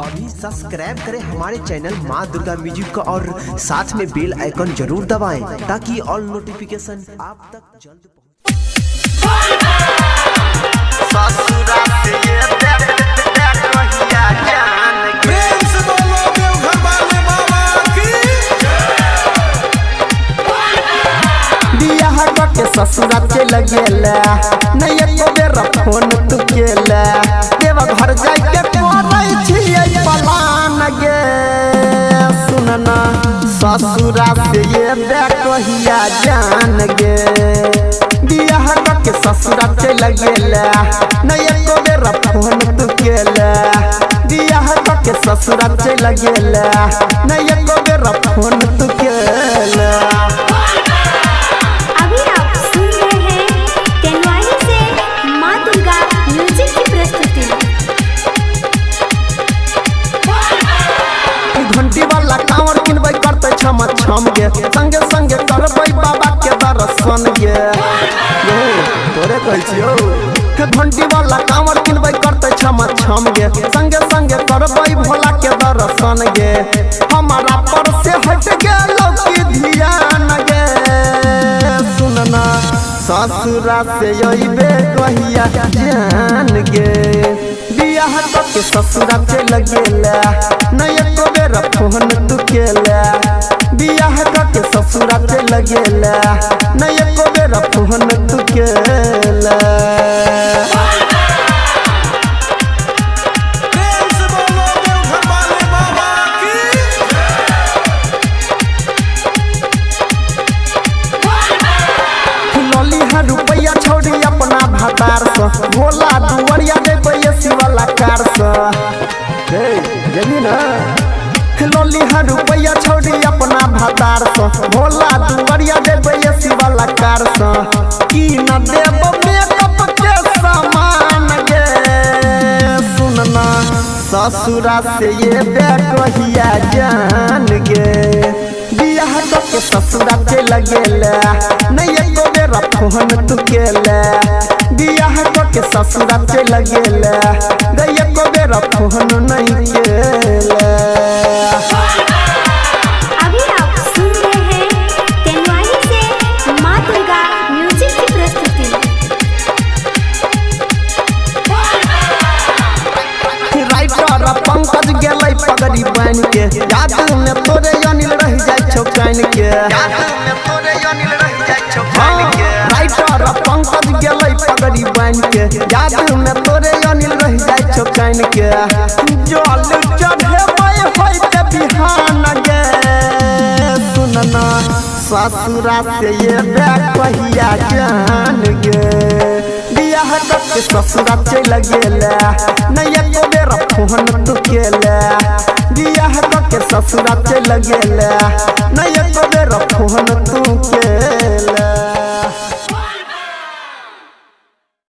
अभी सब्सक्राइब करें हमारे चैनल माँ दुर्गा म्यूजिक को और साथ में बेल आइकन जरूर दबाएं ताकि ऑल नोटिफिकेशन आप तक जल्द ससुरा चल गेला नहीं एको बेर फोन तू केला देवा घर जाय के कोरै छियै पलान गे सुनना ससुरा से ये बे कहिया जान गे बियाह के ससुरा चल गेला नहीं एको बेर फोन तू केला बियाह के ससुरा चल गेला नहीं एको बेर फोन तू केला। घंटी वाला कांवर किनबै करते छम छम गे संगे संगे करबै बाबा के दर्शन गे तोरे कहै छियौ घंटी वाला कांवर किनबै करते छम छम गे संगे संगे करबै भोला के दर्शन गे हमारा पर से हट गेलौ की ध्यान गे सुनना ससुरा से अइबे कहिया जान गे बियाह के ससुरा चल गेला नहीं एको बेर फोन तू केला बियाह के ससुरा चल गेला नहीं एको बेर फोन तू केला। रुपया छोड़ी अपना भातार से भोला दुवरिया देबै वाला कार से जमी ना लोली रुपया छोड़ी अपना भातार से भोला दुवरिया देबै वाला कार से की न देब मेकअप के सामान गे सुनना ससुरा से ये बे कहिया जान गे बियाह के ससुरा चल गेला नहीं एको बेर फोन तू केला बियाह के ससुरा चल गेला नहीं एको बेर फोन नहीं केला। अभी आप सुन रहे हैं तेनवानी से माँ दुर्गा म्यूजिक की प्रस्तुति। राइटर पंकज गेलै पगड़ी बन के याद में तोरे अनिल रह जाय छौ कान के राइटर पंकज गेलै पगड़ी बन के याद में तोरे अनिल रह जाय छौ कान के जल चढ़ेबै होइते बिहान गे सुनना ससुरा से ये बे कहिया जान गे बियाह के ससुरा चल गेला नहीं एको बेर फोन तू केला बियाह के ससुरा चल गेला नहीं एको बेर फोन तू केला।